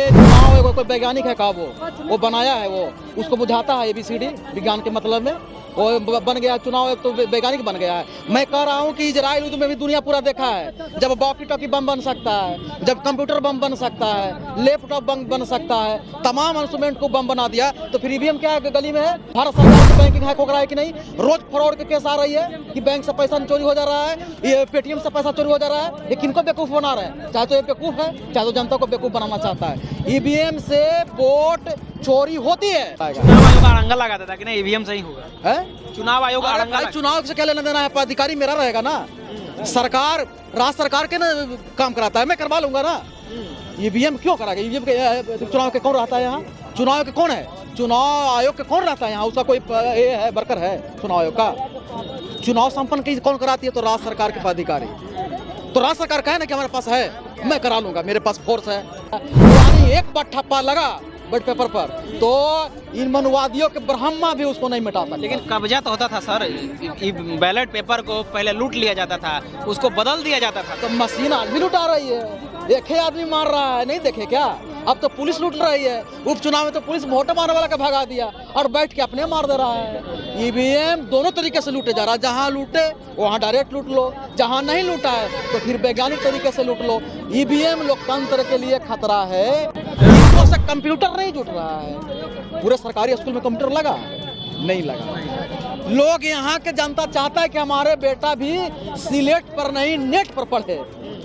चुनाव कोई वैज्ञानिक है का वो बनाया है, वो उसको बुझाता है ABCD विज्ञान के मतलब में वो बन गया चुनाव, एक तो वैज्ञानिक बन गया है। मैं कह रहा हूँ कि इजराइल में भी दुनिया पूरा देखा है, जब वॉकी टॉकी बम बन सकता है, जब कंप्यूटर बम बन सकता है, लैपटॉप बम बन सकता है, तमाम इंस्ट्रूमेंट को बम बना दिया, तो फिर EVM क्या है गली में है? भारत सरकार की बैंकिंग हैक हो रहा है कि नहीं? रोज फ्रॉड के केस आ रही है कि बैंक से पैसा चोरी हो जा रहा है, ये पेटीएम से पैसा चोरी हो जा रहा है। ये किनको बेवकूफ बना रहे हैं? चाहे तो ये बेवकूफ है, चाहे तो जनता को बेवकूफ बनाना चाहता है। EVM से वोट चोरी होती है। चुनाव आयोग अड़ंगा लगाता था कि नहीं EVM से ही होगा है? चुनाव आयोग अड़ंगा चुनाव से क्या लेना देना है? अधिकारी मेरा रहेगा ना, सरकार राज्य सरकार के ना काम कराता है, मैं करवा लूंगा ना। EVM क्यों कराएगा? EVM के चुनाव के कौन रहता है यहाँ? चुनाव के कौन है? चुनाव आयोग के कौन रहता है यहाँ? उसका कोई ये है वर्कर है चुनाव आयोग का? चुनाव संपन्न की कौन कराती है? तो राज्य सरकार के पदाधिकारी। तो राज्य सरकार कहे ना कि हमारे पास है, मैं करा लूंगा, मेरे पास फोर्स है। यानी एक बार ठप्पा लगा बैलेट पेपर पर तो इन मनुवादियों के ब्रह्मा भी उसको नहीं मिटाता। लेकिन कब्जा तो होता था सर, बैलेट पेपर को पहले लूट लिया जाता था, उसको बदल दिया जाता था। तो मशीन आज भी लुटा रही है, एक ही आदमी मार रहा है, नहीं देखे क्या? अब तो पुलिस लूट रही है। उपचुनाव में तो पुलिस वोट मारने वाला का भगा दिया और बैठ के अपने मार दे रहा है। EVM दोनों तरीके से लूटे जा रहा है, जहाँ लूटे वहाँ डायरेक्ट लूट लो, जहाँ नहीं लूटा है तो फिर वैज्ञानिक तरीके से लूट लो। EVM लोकतंत्र के लिए खतरा है। से कंप्यूटर नहीं जुट रहा है, पूरे सरकारी स्कूल में कंप्यूटर लगा नहीं लगा। लोग यहाँ के जनता चाहता है कि हमारे बेटा भी सिलेट पर नहीं नेट पर पढ़े,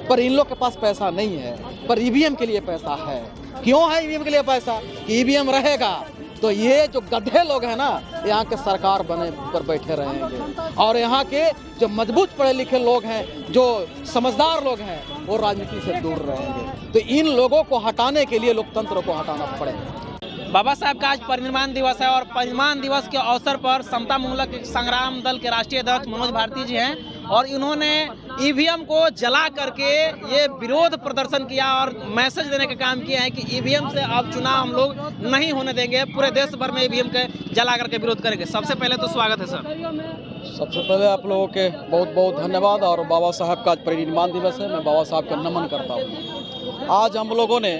पर इन लोग के पास पैसा नहीं है, पर EVM के लिए पैसा है। क्यों है EVM के लिए पैसा? कि EVM रहेगा तो ये जो गधे लोग हैं ना, यहाँ के सरकार बने पर बैठे रहेंगे, और यहाँ के जो मजबूत पढ़े लिखे लोग हैं, जो समझदार लोग हैं, वो राजनीति से दूर रहेंगे। तो इन लोगों को हटाने के लिए लोकतंत्र को हटाना पड़ेगा। बाबा साहब का आज परिनिर्वाण दिवस है और परिनिर्वाण दिवस के अवसर पर समता मूलक संग्राम दल के राष्ट्रीय अध्यक्ष मनोज भारती जी हैं और इन्होंने EVM को जला करके ये विरोध प्रदर्शन किया और मैसेज देने का काम किया है कि EVM से अब चुनाव हम लोग नहीं होने देंगे, पूरे देश भर में EVM के जला करके विरोध करेंगे। सबसे पहले तो स्वागत है सर। सबसे पहले आप लोगों के बहुत बहुत धन्यवाद। और बाबा साहब का आज परिनिर्वाण दिवस है, मैं बाबा साहब को नमन करता हूँ। आज हम लोगों ने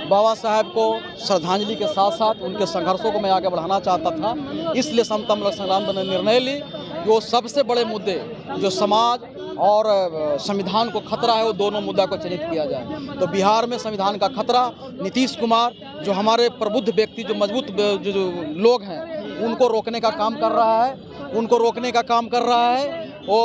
बाबा साहब को श्रद्धांजलि के साथ साथ उनके संघर्षों को मैं आगे बढ़ाना चाहता था, इसलिए समता मूलक संग्राम दल ने निर्णय ली कि वो सबसे बड़े मुद्दे जो समाज और संविधान को खतरा है, वो दोनों मुद्दा को चिन्हित किया जाए। तो बिहार में संविधान का खतरा, नीतीश कुमार जो हमारे प्रबुद्ध व्यक्ति, जो मजबूत जो लोग हैं, उनको रोकने का काम कर रहा है, वो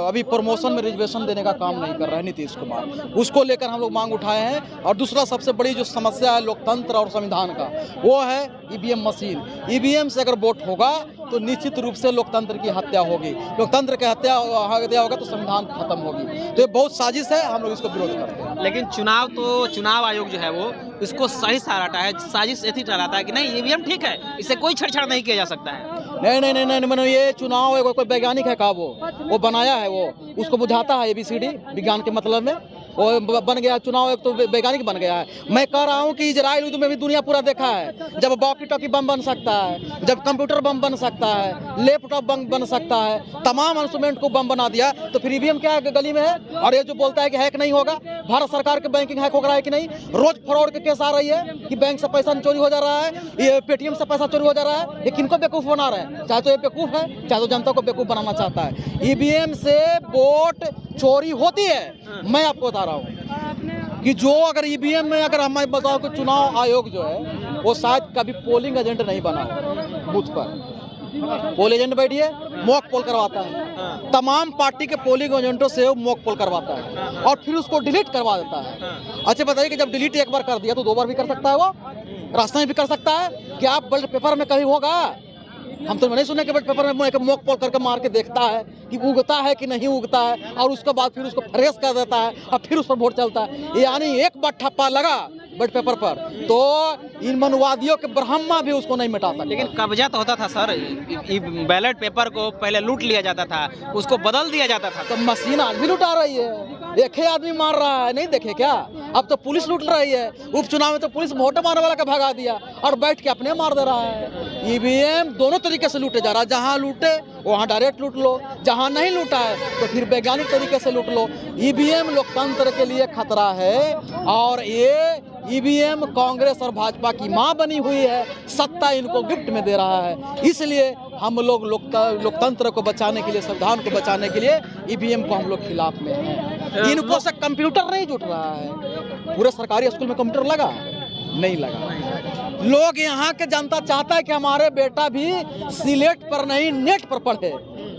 अभी प्रमोशन में रिजर्वेशन देने का काम नहीं कर रहा है नीतीश कुमार, उसको लेकर हम लोग मांग उठाए हैं। और दूसरा सबसे बड़ी जो समस्या है लोकतंत्र और संविधान का, वो है EVM मशीन। EVM से अगर वोट होगा तो निश्चित रूप से लोकतंत्र की हत्या होगी, लोकतंत्र की हत्या होगा तो संविधान खत्म होगी। तो ये बहुत साजिश है, हम लोग इसको विरोध करते हैं। लेकिन चुनाव आयोग जो है वो इसको सही ठहराता है, साजिश ऐसी ठहराता है कि नहीं EVM ठीक है, इससे कोई छेड़छाड़ नहीं किया जा सकता है। नहीं, ये चुनाव कोई वैज्ञानिक है का? वो बनाया है, वो उसको बुझाता है ABCD विज्ञान के मतलब में वो बन गया चुनाव, एक तो वैज्ञानिक बन गया है। मैं कह रहा हूँ कि इजराइल में भी दुनिया पूरा देखा है, जब वॉकी टॉकी बम बन सकता है, जब कंप्यूटर बम बन सकता है, लैपटॉप बम बन सकता है, तमाम इंस्ट्रूमेंट को बम बना दिया, तो फिर EVM क्या है गली में है? और ये जो बोलता है कि हैक नहीं होगा, भारत सरकार की बैंकिंग हैक हो रहा है कि नहीं? रोज फ्रॉड के केस आ रही है कि बैंक से पैसा चोरी हो जा रहा है, ये पेटीएम से पैसा चोरी हो जा रहा है। ये किनको बेवकूफ बना रहे हैं? चाहे तो ये बेवकूफ है, चाहे तो जनता को बेवकूफ बनाना चाहता है। EVM से वोट चोरी होती है। मैं आपको बता रहा हूँ कि जो अगर EVM में अगर हमें बताओ कि चुनाव आयोग जो है वो शायद कभी पोलिंग एजेंट नहीं बना बूथ पर, पोल एजेंट बैठिए मॉक पोल करवाता है, तमाम पार्टी के पोलिंग एजेंटों से वो मॉक पोल करवाता है और फिर उसको डिलीट करवा देता है। अच्छा बताइए कि जब डिलीट एक बार कर दिया तो 2 बार भी कर सकता है, वो रास्ते में भी कर सकता है? क्या आप बैलेट पेपर में कहीं होगा? हम तो नहीं सुने कि बैलेट पेपर में मॉक पोल करके मार के देखता है कि उगता है कि नहीं उगता है, और उसके बाद फिर उसको फ्रेश कर देता है और फिर उस पर वोट चलता है। यानी एक बार ठप्पा लगा बैलेट पेपर पर तो इन मनुवादियों के ब्रह्मा भी उसको नहीं मिटाता। लेकिन कब्जा तो होता था सर, बैलेट पेपर को पहले लूट लिया जाता था, उसको बदल दिया जाता था। तो मशीन आज भी लुटा रही है, एक ही आदमी मार रहा है, नहीं देखे क्या? अब तो पुलिस लूट रही है। उपचुनाव में तो पुलिस वोट मारने वाला का भगा दिया और बैठ के अपने मार दे रहा है। ईवीएम दोनों तरीके से लूटे जा रहा है। जहाँ लूटे वहाँ डायरेक्ट लूट लो, जहाँ नहीं लूटा है तो फिर वैज्ञानिक तरीके से लूट लो। ईवीएम लोकतंत्र के लिए खतरा है और ये ईवीएम कांग्रेस और भाजपा की मां बनी हुई है, सत्ता इनको गिफ्ट में दे रहा है। इसलिए हम लोग लोकतंत्र को बचाने के लिए, संविधान को बचाने के लिए ईवीएम को हम लोग खिलाफ में हैं। इनको से कंप्यूटर नहीं जुट रहा है। पूरे सरकारी स्कूल में कंप्यूटर लगा? नहीं लगा। लोग यहाँ के जनता चाहता है कि हमारे बेटा भी सिलेट पर नहीं नेट पर पढ़े,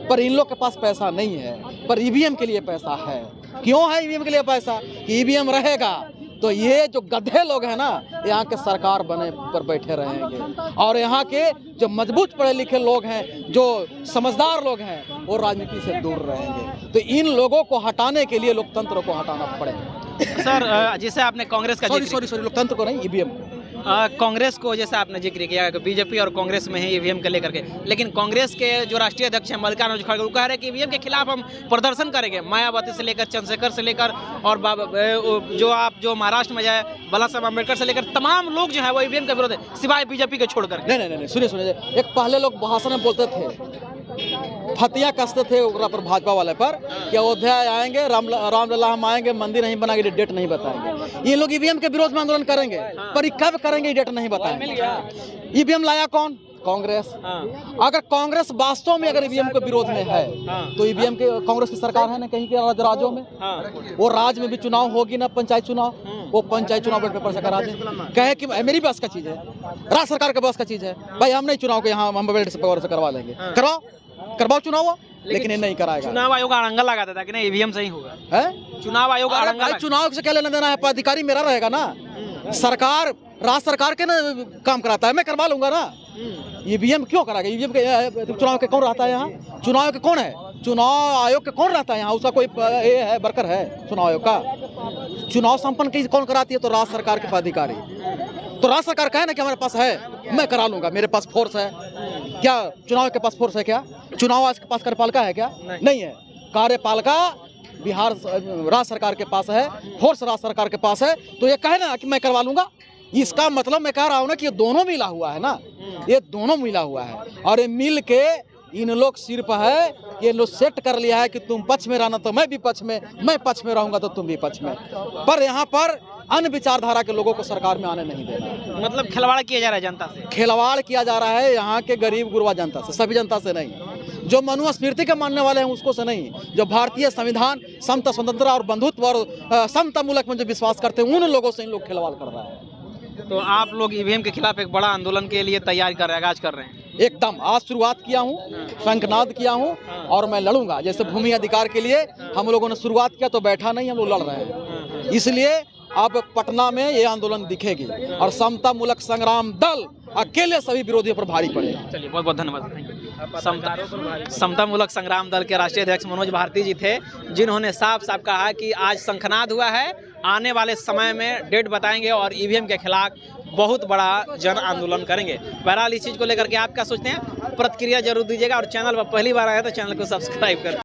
पर इन लोग के पास पैसा नहीं है, पर ईवीएम के लिए पैसा है। क्यों है ईवीएम के लिए पैसा? कि ईवीएम रहेगा तो ये जो गधे लोग हैं ना, यहाँ के सरकार बने पर बैठे रहेंगे और यहाँ के जो मजबूत पढ़े लिखे लोग हैं, जो समझदार लोग हैं, वो राजनीति से दूर रहेंगे। तो इन लोगों को हटाने के लिए लोकतंत्र को हटाना पड़ेगा। सर, जैसे आपने कांग्रेस का सॉरी लोकतंत्र को नहीं, ईवीएम को। कांग्रेस को जैसे आपने जिक्र किया कि बीजेपी और कांग्रेस में है ईवीएम को लेकर के, लेकिन कांग्रेस के जो राष्ट्रीय अध्यक्ष हैं मल्लिकार्जुन खड़गे, वो कह रहे हैं कि ईवीएम के खिलाफ हम प्रदर्शन करेंगे। मायावती से लेकर, चंद्रशेखर से लेकर और जो महाराष्ट्र में जाए बाला साहब अम्बेडकर से लेकर तमाम लोग जो है वो ईवीएम का विरोध है, सिवाय बीजेपी के छोड़कर। नहीं, सुनिए, एक पहले लोग भाषण में बोलते थे, फतिया कसते थे पर भाजपा वाले पर कि अयोध्या आएंगे, रामलला हम आएंगे, मंदिर नहीं बनाएंगे, डेट नहीं बताएंगे। ये लोग ईवीएम के विरोध में आंदोलन करेंगे, पर कब करेंगे डेट नहीं बताएंगे। ईवीएम लाया कौन? कांग्रेस। अगर कांग्रेस वास्तव में अगर ईवीएम के विरोध में है तो ईवीएम के कांग्रेस की सरकार है ना कहीं के राज्यों में, वो राज्य में भी चुनाव होगी ना, पंचायत चुनाव, वो पंचायत चुनाव बैलेट पेपर से करा दे, कहे कि मेरी बस का चीज है, राज्य सरकार के बस का चीज है, भाई हम नहीं चुनाव के यहाँ हम बैलेट पेपर से करवा लेंगे। करवाओ चुनाव, लेकिन ये नहीं कराएगा। चुनाव आयोग अड़ंगा लगा देता कि नहीं ईवीएम सही होगा है। चुनाव आयोग चुनाव से क्या लेना देना है? अधिकारी मेरा रहेगा ना, सरकार राज्य सरकार के ना काम कराता है, मैं करवा लूंगा ना। ईवीएम क्यों कराएगा? ईवीएम के चुनाव के कौन रहता है यहाँ? चुनाव के कौन है? चुनाव आयोग के कौन रहता है यहाँ? उसका कोई ये है वर्कर है चुनाव आयोग का? चुनाव संपन्न कौन कराती है? तो राज्य सरकार के पदाधिकारी। तो राज्य सरकार कहे ना कि हमारे पास है, मैं करा लूंगा, मेरे पास फोर्स है। क्या चुनाव के पास फोर्स है? क्या चुनाव आज के पास कार्यपालिका है? क्या नहीं है। कार्यपालिका बिहार राज्य सरकार के पास है, फोर्स राज्य सरकार के पास है। तो ये कहे ना कि मैं करवा लूंगा, इसका मतलब मैं कह रहा हूँ ना कि ये दोनों मिला हुआ है ना, ये दोनों मिला हुआ है और ये मिल के इन लोग सिर्फ है, ये लोग सेट कर लिया है कि तुम पक्ष में रहना तो मैं भी पक्ष में, मैं पक्ष में रहूंगा तो तुम भी पक्ष में। पर यहाँ पर अन्य विचारधारा के लोगों को सरकार में आने नहीं देना। मतलब खिलवाड़ किया जा रहा है जनता से, खिलवाड़ किया जा रहा है यहाँ के गरीब गुरबा जनता से, सभी जनता से नहीं। जो मनुस्मृति के मानने वाले हैं उसको से नहीं, जो भारतीय संविधान, समता, स्वतंत्रता और बंधुत्व और समता मूलक में जो विश्वास करते हैं, उन लोगों से इन लोग खिलवाड़ कर रहा है। तो आप लोग ईवीएम के खिलाफ एक बड़ा आंदोलन के लिए तैयारी कर रहे हैं, आगाज कर रहे हैं? एकदम, आज शुरुआत किया हूँ, शंखनाद किया हूँ और मैं लड़ूंगा। जैसे भूमि अधिकार के लिए हम लोगों ने शुरुआत किया तो बैठा नहीं, हम लोग लड़ रहे हैं। इसलिए अब पटना में ये आंदोलन दिखेगी और समता मूलक संग्राम दल अकेले सभी विरोधियों पर भारी पड़ेगा। चलिए, बहुत बहुत धन्यवाद। समता मूलक संग्राम दल के राष्ट्रीय अध्यक्ष मनोज भारती जी थे, जिन्होंने साफ साफ कहा कि आज शंखनाद हुआ है, आने वाले समय में डेट बताएंगे और ईवीएम के खिलाफ बहुत बड़ा जन आंदोलन करेंगे। बहरहाल इस चीज़ को लेकर के आप क्या सोचते हैं? प्रतिक्रिया जरूर दीजिएगा और चैनल पर पहली बार आए तो चैनल को सब्सक्राइब करें।